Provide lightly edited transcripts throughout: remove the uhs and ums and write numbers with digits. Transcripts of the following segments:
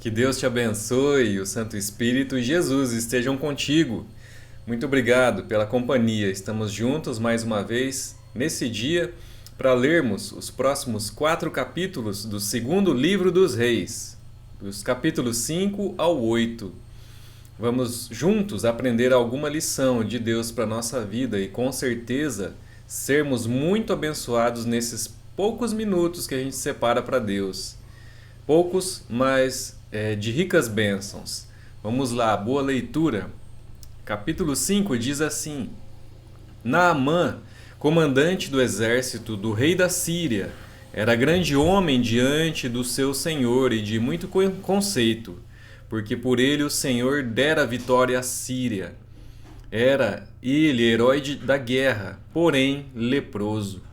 Que Deus te abençoe, o Santo Espírito e Jesus estejam contigo. Muito obrigado pela companhia. Estamos juntos mais uma vez nesse dia para lermos os próximos 4 capítulos do segundo livro dos Reis, dos capítulos 5 ao 8. Vamos juntos aprender alguma lição de Deus para a nossa vida e com certeza sermos muito abençoados nesses poucos minutos que a gente separa para Deus. Poucos, mas de ricas bênçãos. Vamos lá, boa leitura. Capítulo 5 diz assim: Naamã, comandante do exército do rei da Síria, era grande homem diante do seu senhor e de muito conceito, porque por ele o Senhor dera vitória à Síria. Era ele herói da guerra, porém leproso.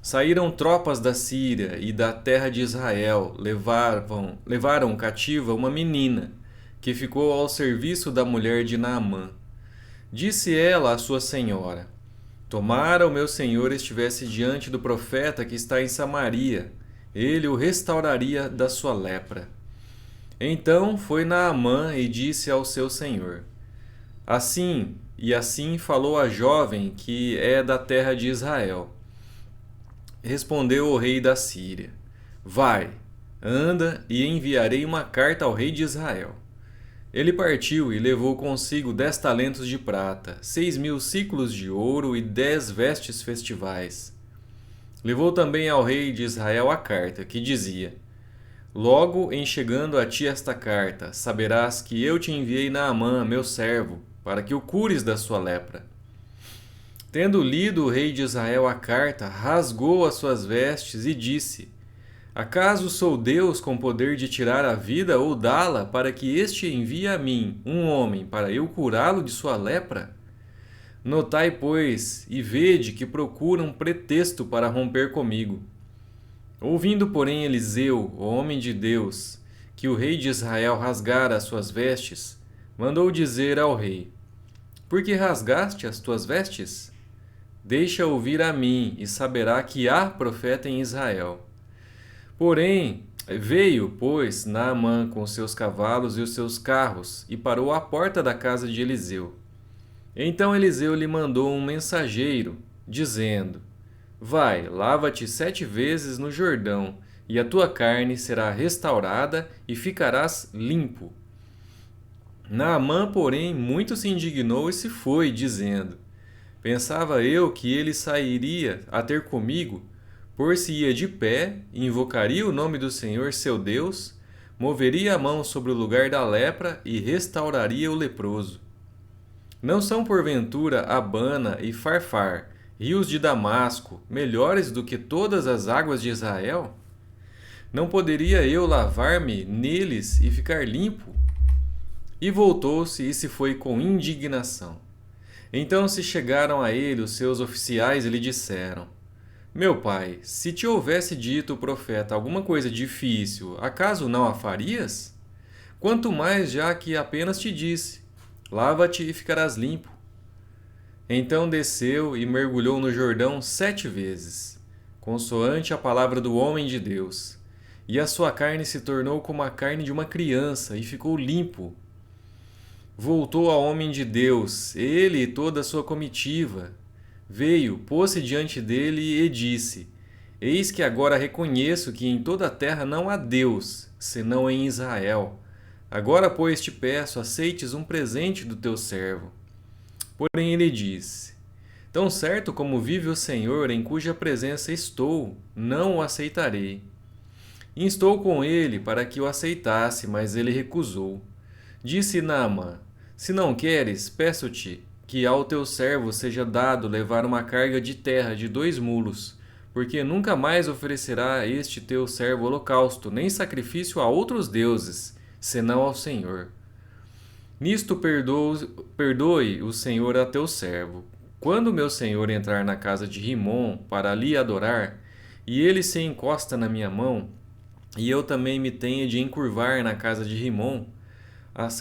Saíram tropas da Síria e da terra de Israel, levaram cativa uma menina, que ficou ao serviço da mulher de Naamã. Disse ela à sua senhora: Tomara o meu senhor estivesse diante do profeta que está em Samaria, ele o restauraria da sua lepra. Então foi Naamã e disse ao seu senhor: Assim falou a jovem que é da terra de Israel. Respondeu o rei da Síria: Vai, anda e enviarei uma carta ao rei de Israel. Ele partiu e levou consigo 10 talentos de prata, 6.000 siclos de ouro e 10 vestes festivais. Levou também ao rei de Israel a carta, que dizia: Logo em chegando a ti esta carta, saberás que eu te enviei Naamã, meu servo, para que o cures da sua lepra. Tendo lido o rei de Israel a carta, rasgou as suas vestes e disse: Acaso sou Deus com poder de tirar a vida ou dá-la, para que este envie a mim um homem para eu curá-lo de sua lepra? Notai, pois, e vede que procuram pretexto para romper comigo. Ouvindo, porém, Eliseu, o homem de Deus, que o rei de Israel rasgara as suas vestes, mandou dizer ao rei: Por que rasgaste as tuas vestes? Deixa ouvir a mim, e saberá que há profeta em Israel. Porém, veio, pois, Naamã com os seus cavalos e os seus carros, e parou à porta da casa de Eliseu. Então Eliseu lhe mandou um mensageiro, dizendo: Vai, lava-te 7 vezes no Jordão, e a tua carne será restaurada, e ficarás limpo. Naamã, porém, muito se indignou e se foi, dizendo: Pensava eu que ele sairia a ter comigo, por-se-ia de pé, invocaria o nome do Senhor seu Deus, moveria a mão sobre o lugar da lepra e restauraria o leproso. Não são porventura Abana e Farfar, rios de Damasco, melhores do que todas as águas de Israel? Não poderia eu lavar-me neles e ficar limpo? E voltou-se e se foi com indignação. Então se chegaram a ele os seus oficiais e lhe disseram: Meu pai, se te houvesse dito o profeta alguma coisa difícil, acaso não a farias? Quanto mais já que apenas te disse: Lava-te e ficarás limpo. Então desceu e mergulhou no Jordão 7 vezes, consoante a palavra do homem de Deus. E a sua carne se tornou como a carne de uma criança, e ficou limpo. Voltou ao homem de Deus, ele e toda a sua comitiva. Veio, pôs-se diante dele e disse: Eis que agora reconheço que em toda a terra não há Deus, senão em Israel. Agora, pois, te peço, aceites um presente do teu servo. Porém ele disse: Tão certo como vive o Senhor, em cuja presença estou, não o aceitarei. Instou com ele para que o aceitasse, mas ele recusou. Disse Naamã: Se não queres, peço-te que ao teu servo seja dado levar uma carga de terra de 2 mulos, porque nunca mais oferecerá este teu servo holocausto, nem sacrifício a outros deuses, senão ao Senhor. Nisto perdoe o Senhor a teu servo. Quando meu senhor entrar na casa de Rimom para ali adorar, e ele se encosta na minha mão, e eu também me tenha de encurvar na casa de Rimom,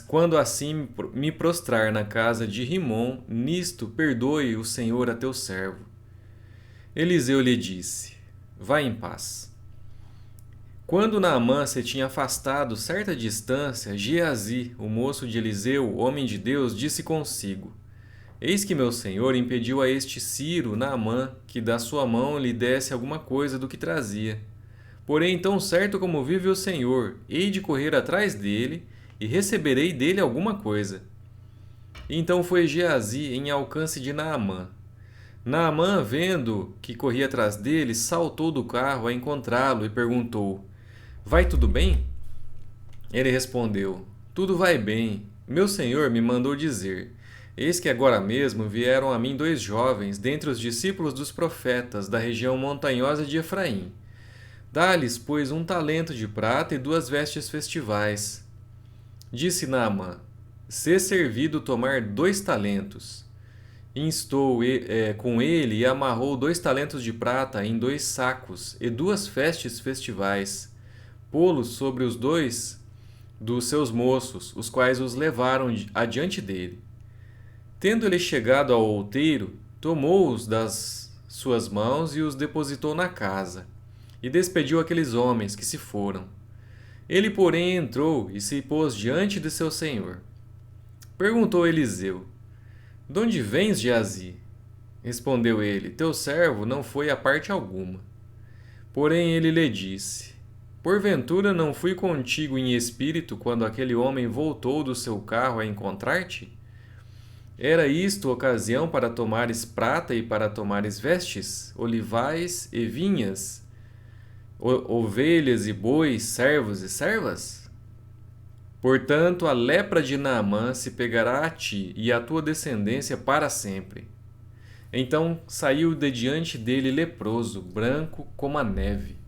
quando assim me prostrar na casa de Rimom, nisto perdoe o Senhor a teu servo. Eliseu lhe disse: Vai em paz. Quando Naamã se tinha afastado certa distância, Geazi, o moço de Eliseu, homem de Deus, disse consigo: Eis que meu senhor impediu a este Ciro, Naamã, que da sua mão lhe desse alguma coisa do que trazia. Porém, tão certo como vive o Senhor, hei de correr atrás dele e receberei dele alguma coisa. Então foi Geazi em alcance de Naamã. Naamã, vendo que corria atrás dele, saltou do carro a encontrá-lo e perguntou: Vai tudo bem? Ele respondeu: Tudo vai bem. Meu senhor me mandou dizer: Eis que agora mesmo vieram a mim 2 jovens dentre os discípulos dos profetas da região montanhosa de Efraim. Dá-lhes, pois, 1 talento de prata e 2 vestes festivais. Disse Naamã: Sê servido tomar 2 talentos. Instou com ele e amarrou 2 talentos de prata em 2 sacos e 2 vestes festivais, pô-los sobre os 2 dos seus moços, os quais os levaram adiante dele. Tendo ele chegado ao outeiro, tomou-os das suas mãos e os depositou na casa, e despediu aqueles homens que se foram. Ele, porém, entrou e se pôs diante de seu senhor. Perguntou Eliseu: De onde vens, Geazi? Respondeu ele: Teu servo não foi a parte alguma. Porém ele lhe disse: Porventura não fui contigo em espírito quando aquele homem voltou do seu carro a encontrar-te? Era isto ocasião para tomares prata e para tomares vestes, olivais e vinhas, ovelhas e bois, servos e servas? Portanto, a lepra de Naamã se pegará a ti e à tua descendência para sempre. Então saiu de diante dele leproso, branco como a neve.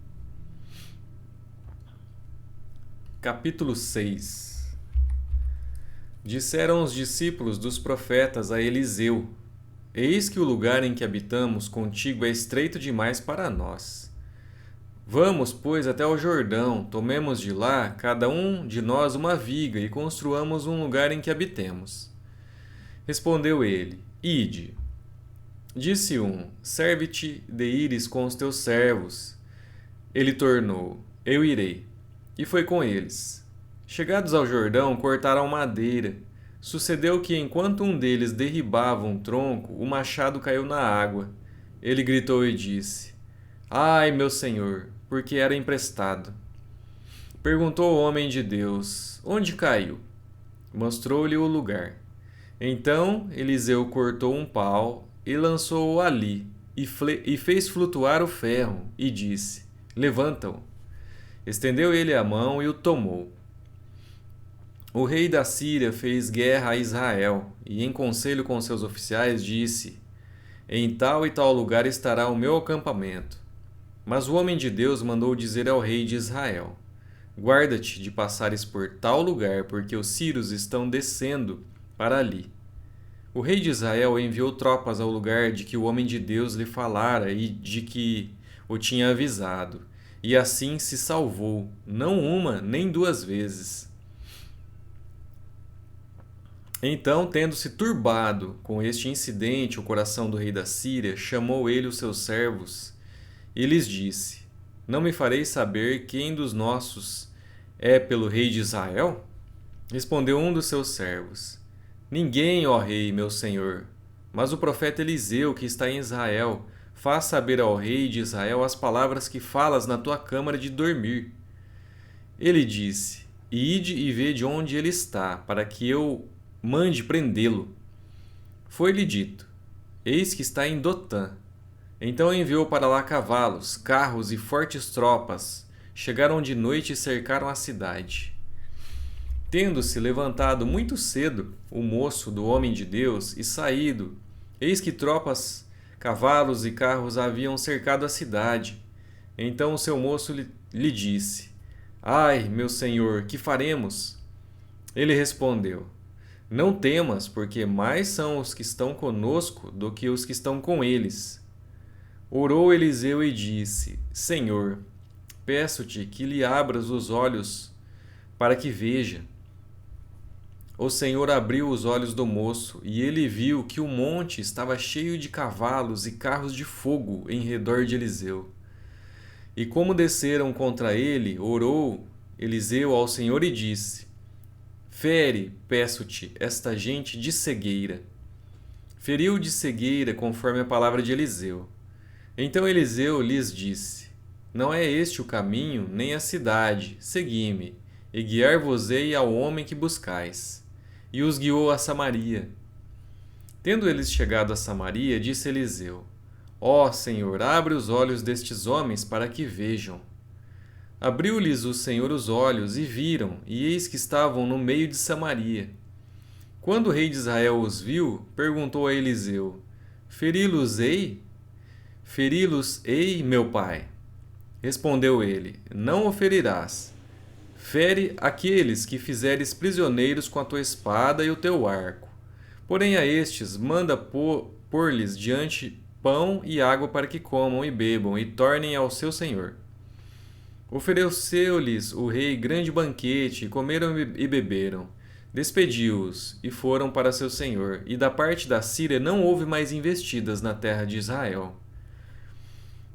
Capítulo 6. Disseram os discípulos dos profetas a Eliseu: Eis que o lugar em que habitamos contigo é estreito demais para nós. Vamos, pois, até ao Jordão, tomemos de lá, cada um de nós, uma viga e construamos um lugar em que habitemos. Respondeu ele: Ide. Disse um: Serve-te de ires com os teus servos. Ele tornou: Eu irei. E foi com eles. Chegados ao Jordão, cortaram madeira. Sucedeu que, enquanto um deles derribava um tronco, o machado caiu na água. Ele gritou e disse: Ai, meu senhor, porque era emprestado. Perguntou o homem de Deus: Onde caiu? Mostrou-lhe o lugar. Então Eliseu cortou um pau e lançou-o ali, e fez flutuar o ferro, e disse: Levanta-o. Estendeu ele a mão e o tomou. O rei da Síria fez guerra a Israel, e em conselho com seus oficiais disse: Em tal e tal lugar estará o meu acampamento. Mas o homem de Deus mandou dizer ao rei de Israel: Guarda-te de passares por tal lugar, porque os sírios estão descendo para ali. O rei de Israel enviou tropas ao lugar de que o homem de Deus lhe falara e de que o tinha avisado, e assim se salvou, não uma nem 2 vezes. Então, tendo-se turbado com este incidente o coração do rei da Síria, chamou ele os seus servos e lhes disse: Não me fareis saber quem dos nossos é pelo rei de Israel? Respondeu um dos seus servos: Ninguém, ó rei, meu senhor, mas o profeta Eliseu, que está em Israel, faz saber ao rei de Israel as palavras que falas na tua câmara de dormir. Ele disse: Ide e vede onde ele está, para que eu mande prendê-lo. Foi-lhe dito: Eis que está em Dotã. Então enviou para lá cavalos, carros e fortes tropas. Chegaram de noite e cercaram a cidade. Tendo-se levantado muito cedo o moço do homem de Deus e saído, eis que tropas, cavalos e carros haviam cercado a cidade. Então o seu moço lhe disse: Ai, meu senhor, que faremos? Ele respondeu: Não temas, porque mais são os que estão conosco do que os que estão com eles. Orou Eliseu e disse: Senhor, peço-te que lhe abras os olhos para que veja. O Senhor abriu os olhos do moço, e ele viu que o monte estava cheio de cavalos e carros de fogo em redor de Eliseu. E como desceram contra ele, orou Eliseu ao Senhor e disse: Fere, peço-te, esta gente de cegueira. Feriu de cegueira conforme a palavra de Eliseu. Então Eliseu lhes disse: Não é este o caminho, nem a cidade, segui-me, e guiar-vos-ei ao homem que buscais. E os guiou a Samaria. Tendo eles chegado a Samaria, disse Eliseu: Ó Senhor, abre os olhos destes homens para que vejam. Abriu-lhes o Senhor os olhos, e viram, e eis que estavam no meio de Samaria. Quando o rei de Israel os viu, perguntou a Eliseu: Feri-los-ei? Feri-los-ei, meu pai? Respondeu ele: Não o ferirás. Fere aqueles que fizeres prisioneiros com a tua espada e o teu arco. Porém a estes manda pôr-lhes diante pão e água para que comam e bebam e tornem ao seu senhor. Ofereceu-lhes o rei grande banquete, e comeram e beberam. Despediu-os e foram para seu senhor, e da parte da Síria não houve mais investidas na terra de Israel.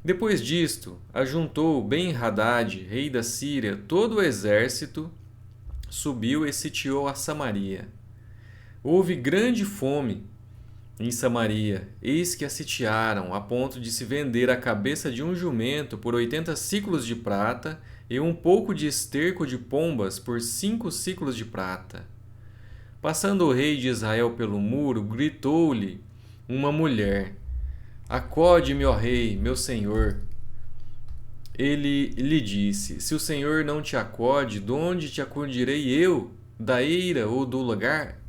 Depois disto, ajuntou Ben-Hadad, rei da Síria, todo o exército, subiu e sitiou a Samaria. Houve grande fome em Samaria, eis que a sitiaram, a ponto de se vender a cabeça de um jumento por 80 siclos de prata e um pouco de esterco de pombas por 5 siclos de prata. Passando o rei de Israel pelo muro, gritou-lhe uma mulher: Acode-me, ó rei, meu senhor. Ele lhe disse: Se o Senhor não te acode, de onde te acudirei eu? Da eira ou do lagar?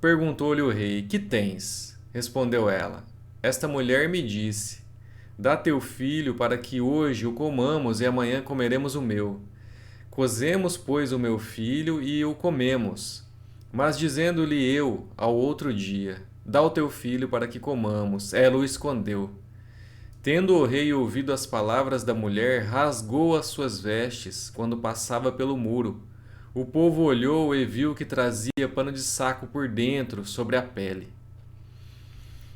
Perguntou-lhe o rei: Que tens? Respondeu ela: Esta mulher me disse: Dá teu filho para que hoje o comamos e amanhã comeremos o meu. Cozemos, pois, o meu filho e o comemos. Mas dizendo-lhe eu ao outro dia: Dá o teu filho para que comamos, ela o escondeu. Tendo o rei ouvido as palavras da mulher, rasgou as suas vestes quando passava pelo muro. O povo olhou e viu que trazia pano de saco por dentro, sobre a pele.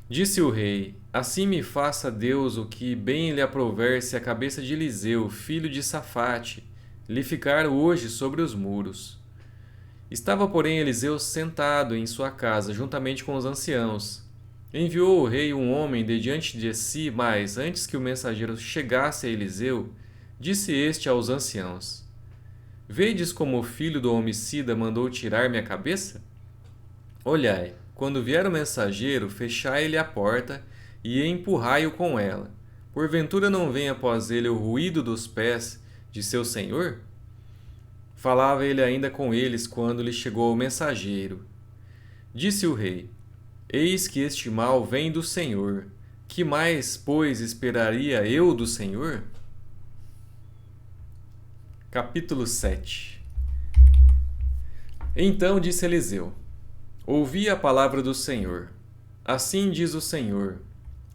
Disse o rei: Assim me faça Deus o que bem lhe aprouver se a cabeça de Eliseu, filho de Safate, lhe ficar hoje sobre os muros. Estava, porém, Eliseu sentado em sua casa, juntamente com os anciãos. Enviou o rei um homem de diante de si, mas, antes que o mensageiro chegasse a Eliseu, disse este aos anciãos: Vedes como o filho do homicida mandou tirar minha cabeça? Olhai, quando vier o mensageiro, fechai-lhe a porta e empurrai-o com ela. Porventura não vem após ele o ruído dos pés de seu senhor? Falava ele ainda com eles quando lhe chegou o mensageiro. Disse o rei: Eis que este mal vem do Senhor. Que mais, pois, esperaria eu do Senhor? Capítulo 7. Então disse Eliseu: Ouvi a palavra do Senhor. Assim diz o Senhor: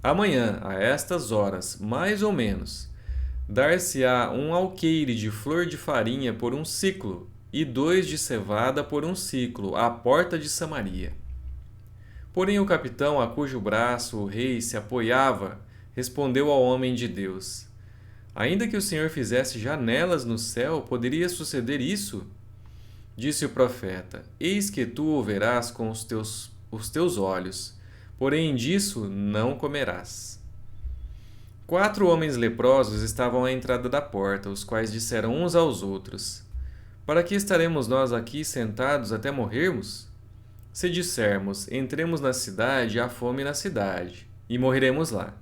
Amanhã, a estas horas, mais ou menos, dar-se-á um alqueire de flor de farinha por 1 siclo, e 2 de cevada por 1 siclo, à porta de Samaria. Porém o capitão, a cujo braço o rei se apoiava, respondeu ao homem de Deus: Ainda que o Senhor fizesse janelas no céu, poderia suceder isso? Disse o profeta: Eis que tu o verás com os teus olhos, porém disso não comerás. 4 homens leprosos estavam à entrada da porta, os quais disseram uns aos outros: Para que estaremos nós aqui sentados até morrermos? Se dissermos: Entremos na cidade, há fome na cidade, e morreremos lá.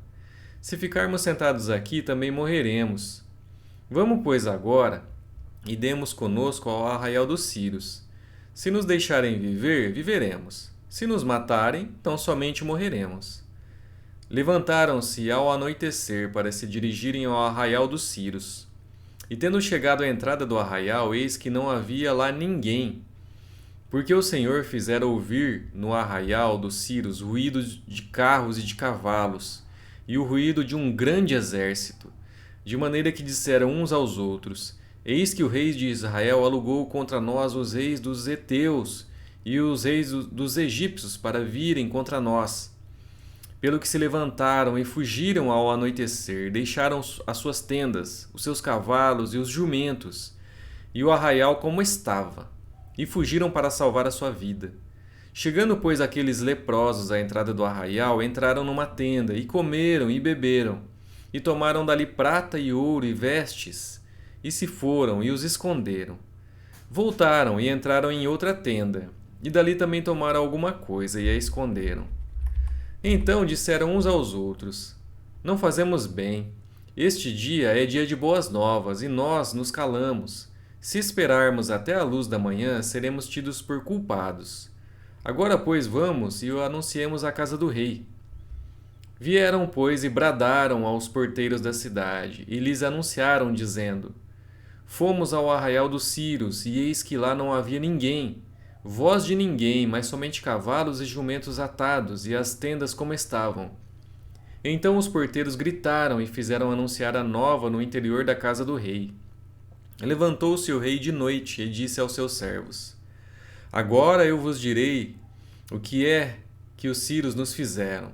Se ficarmos sentados aqui, também morreremos. Vamos, pois, agora, e demos conosco ao arraial dos Círios. Se nos deixarem viver, viveremos. Se nos matarem, tão somente morreremos. Levantaram-se ao anoitecer para se dirigirem ao arraial dos Círios. E tendo chegado à entrada do arraial, eis que não havia lá ninguém, porque o Senhor fizera ouvir no arraial dos Círios ruído de carros e de cavalos, e o ruído de um grande exército, de maneira que disseram uns aos outros: Eis que o rei de Israel alugou contra nós os reis dos heteus e os reis dos egípcios para virem contra nós. pelo que se levantaram e fugiram ao anoitecer, deixaram as suas tendas, os seus cavalos e os jumentos, e o arraial como estava, e fugiram para salvar a sua vida. Chegando, pois, aqueles leprosos à entrada do arraial, entraram numa tenda, e comeram e beberam, e tomaram dali prata e ouro e vestes, e se foram e os esconderam. Voltaram e entraram em outra tenda, e dali também tomaram alguma coisa e a esconderam. Então disseram uns aos outros: Não fazemos bem. Este dia é dia de boas novas, e nós nos calamos. Se esperarmos até a luz da manhã, seremos tidos por culpados. Agora, pois, vamos e o anunciemos à casa do rei. Vieram, pois, e bradaram aos porteiros da cidade, e lhes anunciaram, dizendo: Fomos ao arraial dos Círios, e eis que lá não havia ninguém, voz de ninguém, mas somente cavalos e jumentos atados, e as tendas como estavam. Então os porteiros gritaram e fizeram anunciar a nova no interior da casa do rei. Levantou-se o rei de noite e disse aos seus servos: Agora eu vos direi o que é que os círios nos fizeram.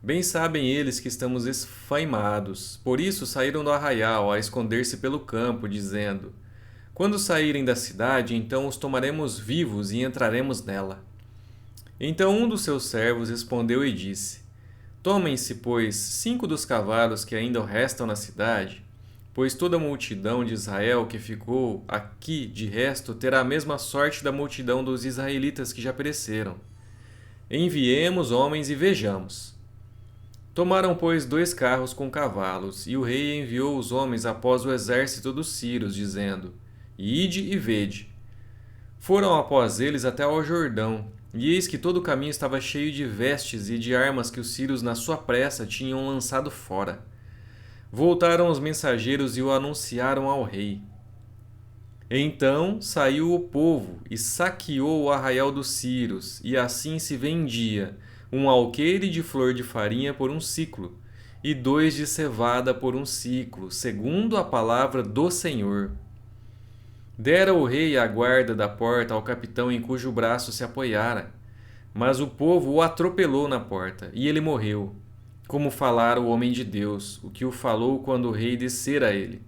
Bem sabem eles que estamos esfaimados. Por isso saíram do arraial a esconder-se pelo campo, dizendo: Quando saírem da cidade, então os tomaremos vivos e entraremos nela. Então um dos seus servos respondeu e disse: Tomem-se, pois, 5 dos cavalos que ainda restam na cidade, pois toda a multidão de Israel que ficou aqui de resto terá a mesma sorte da multidão dos israelitas que já pereceram. Enviemos homens e vejamos. Tomaram, pois, 2 carros com cavalos, e o rei enviou os homens após o exército dos sírios, dizendo: Ide e vede. Foram após eles até ao Jordão, e eis que todo o caminho estava cheio de vestes e de armas que os sírios, na sua pressa, tinham lançado fora. Voltaram os mensageiros e o anunciaram ao rei. Então saiu o povo e saqueou o arraial dos Círios, e assim se vendia um alqueire de flor de farinha por 1 siclo, e 2 de cevada por 1 siclo, segundo a palavra do Senhor. Dera o rei a guarda da porta ao capitão em cujo braço se apoiara, mas o povo o atropelou na porta, e ele morreu, como falara o homem de Deus, o que o falou quando o rei descera a ele.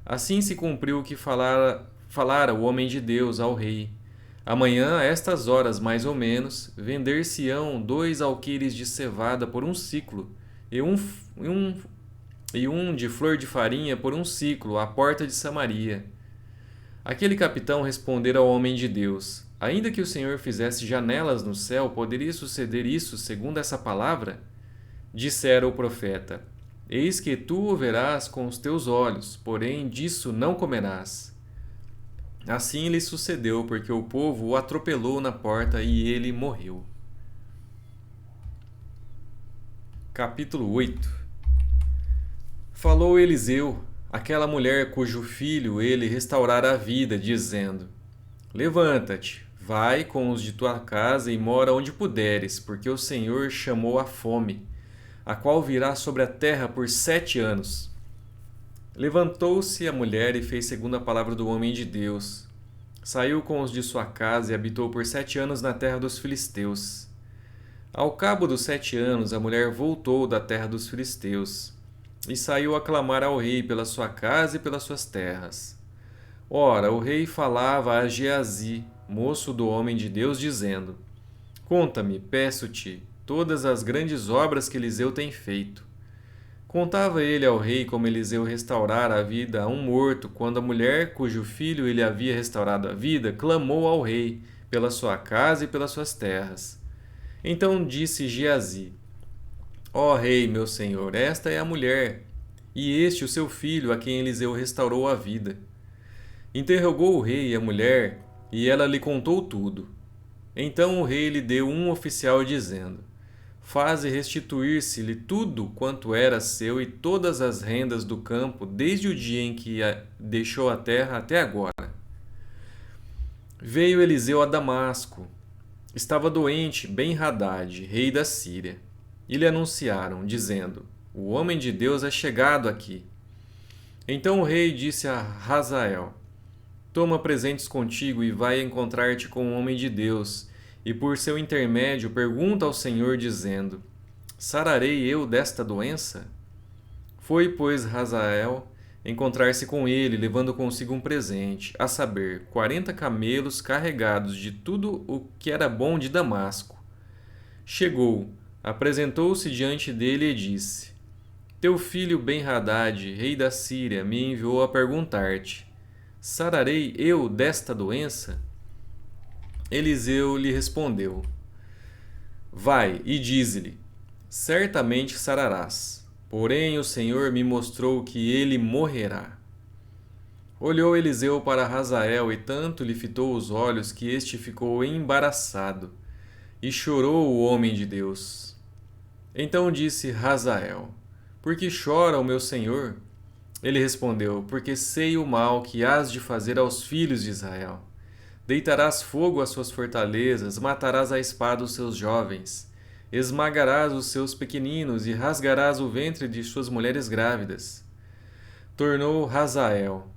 Assim se cumpriu o que falara o homem de Deus ao rei. Amanhã, a estas horas mais ou menos, vender-se-ão 2 alqueires de cevada por 1 siclo, e um de flor de farinha por 1 siclo, à porta de Samaria. Aquele capitão respondera ao homem de Deus: Ainda que o Senhor fizesse janelas no céu, poderia suceder isso segundo essa palavra? Dissera o profeta: Eis que tu o verás com os teus olhos, porém disso não comerás. Assim lhe sucedeu, porque o povo o atropelou na porta e ele morreu. Capítulo 8. Falou Eliseu, aquela mulher cujo filho ele restaurara a vida, dizendo: Levanta-te, vai com os de tua casa e mora onde puderes, porque o Senhor chamou a fome, a qual virá sobre a terra por 7 anos. Levantou-se a mulher e fez segundo a palavra do homem de Deus. Saiu com os de sua casa e habitou por 7 anos na terra dos filisteus. Ao cabo dos 7 anos, a mulher voltou da terra dos filisteus e saiu a clamar ao rei pela sua casa e pelas suas terras. Ora, o rei falava a Geazi, moço do homem de Deus, dizendo: Conta-me, peço-te, todas as grandes obras que Eliseu tem feito. Contava ele ao rei como Eliseu restaurara a vida a um morto, quando a mulher cujo filho ele havia restaurado a vida clamou ao rei pela sua casa e pelas suas terras. Então disse Geazi: Ó rei, meu senhor, esta é a mulher, e este o seu filho, a quem Eliseu restaurou a vida. Interrogou o rei a mulher, e ela lhe contou tudo. Então o rei lhe deu um oficial, dizendo: Faze restituir-se-lhe tudo quanto era seu e todas as rendas do campo, desde o dia em que deixou a terra até agora. Veio Eliseu a Damasco. Estava doente Ben-Hadad, rei da Síria. E lhe anunciaram, dizendo: O homem de Deus é chegado aqui. Então o rei disse a Hazael: Toma presentes contigo e vai encontrar-te com o homem de Deus, e por seu intermédio pergunta ao Senhor, dizendo: sararei eu desta doença? Foi, pois, Hazael encontrar-se com ele, levando consigo um presente, a saber, 40 camelos carregados de tudo o que era bom de Damasco. Chegou, apresentou-se diante dele e disse: Teu filho Ben-Hadad, rei da Síria, me enviou a perguntar-te: sararei eu desta doença? Eliseu lhe respondeu: Vai e dize-lhe: certamente sararás. Porém, o Senhor me mostrou que ele morrerá. Olhou Eliseu para Hazael e tanto lhe fitou os olhos que este ficou embaraçado, e chorou o homem de Deus. Então disse Hazael: Por que chora o meu senhor? Ele respondeu: Porque sei o mal que hás de fazer aos filhos de Israel. Deitarás fogo às suas fortalezas, matarás à espada os seus jovens, esmagarás os seus pequeninos e rasgarás o ventre de suas mulheres grávidas. Tornou Hazael: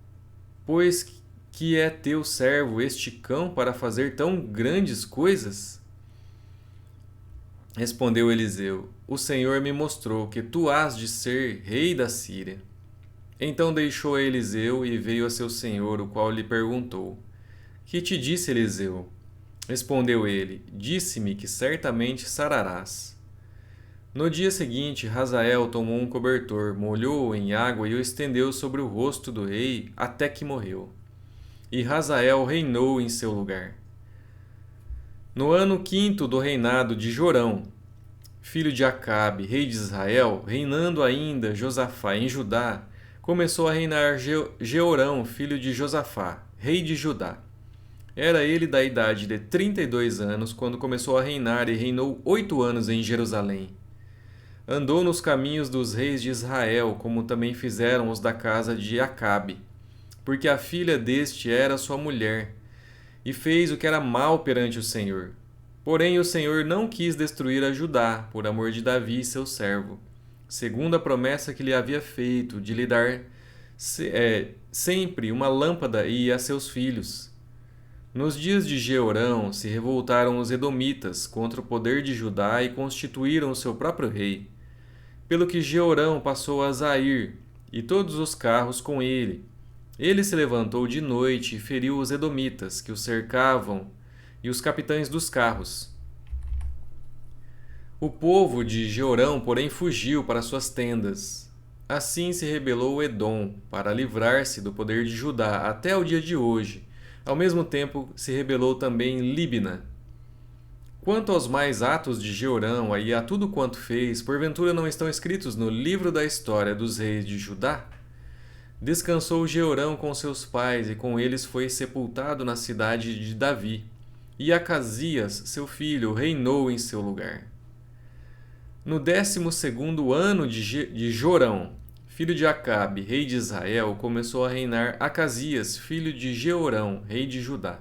Pois que é teu servo este cão para fazer tão grandes coisas? Respondeu Eliseu: O Senhor me mostrou que tu hás de ser rei da Síria. Então deixou Eliseu e veio a seu senhor, o qual lhe perguntou: Que te disse Eliseu? Respondeu ele: Disse-me que certamente sararás. No dia seguinte, Hazael tomou um cobertor, molhou-o em água e o estendeu sobre o rosto do rei até que morreu. E Hazael reinou em seu lugar. No ano 5º do reinado de Jorão, filho de Acabe, rei de Israel, reinando ainda Josafá em Judá, começou a reinar Jeorão, filho de Josafá, rei de Judá. Era ele da idade de 32 anos quando começou a reinar e reinou 8 anos em Jerusalém. Andou nos caminhos dos reis de Israel, como também fizeram os da casa de Acabe, porque a filha deste era sua mulher, e fez o que era mal perante o Senhor. Porém o Senhor não quis destruir a Judá, por amor de Davi, seu servo, segundo a promessa que lhe havia feito, de lhe dar sempre uma lâmpada e a seus filhos. Nos dias de Jeorão se revoltaram os edomitas contra o poder de Judá e constituíram o seu próprio rei. Pelo que Jeorão passou a Zair, e todos os carros com ele. Ele se levantou de noite e feriu os edomitas, que o cercavam, e os capitães dos carros. O povo de Jeorão, porém, fugiu para suas tendas. Assim se rebelou Edom, para livrar-se do poder de Judá, até o dia de hoje. Ao mesmo tempo se rebelou também Líbina. Quanto aos mais atos de Jeorão e a tudo quanto fez, porventura não estão escritos no livro da história dos reis de Judá? Descansou Jeorão com seus pais, e com eles foi sepultado na cidade de Davi. E Acasias, seu filho, reinou em seu lugar. No 12º ano de Jorão, filho de Acabe, rei de Israel, começou a reinar Acasias, filho de Jeorão, rei de Judá.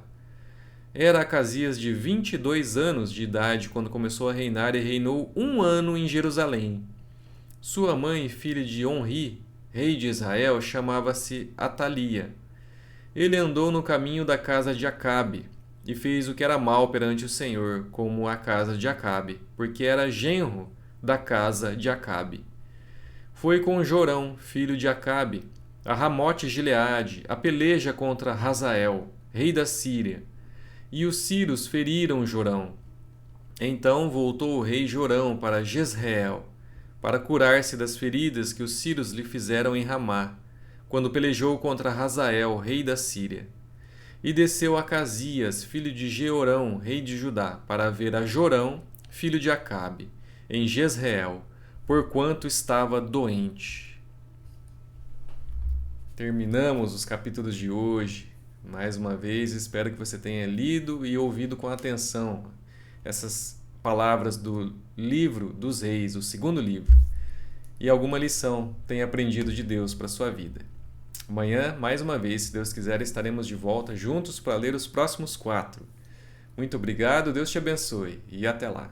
Era Acasias de 22 anos de idade quando começou a reinar e reinou 1 ano em Jerusalém. Sua mãe, filha de Onri, rei de Israel, chamava-se Atalia. Ele andou no caminho da casa de Acabe e fez o que era mal perante o Senhor, como a casa de Acabe, porque era genro da casa de Acabe. Foi com Jorão, filho de Acabe, a Ramote-Gileade, a peleja contra Hazael, rei da Síria. E os sírios feriram Jorão. Então voltou o rei Jorão para Jezreel, para curar-se das feridas que os sírios lhe fizeram em Ramá, quando pelejou contra Hazael, rei da Síria. E desceu Acasias, filho de Jeorão, rei de Judá, para ver a Jorão, filho de Acabe, em Jezreel, porquanto estava doente. Terminamos os capítulos de hoje. Mais uma vez, espero que você tenha lido e ouvido com atenção essas palavras do livro dos Reis, o 2º livro, e alguma lição tenha aprendido de Deus para a sua vida. Amanhã, mais uma vez, se Deus quiser, estaremos de volta juntos para ler os próximos 4. Muito obrigado, Deus te abençoe e até lá.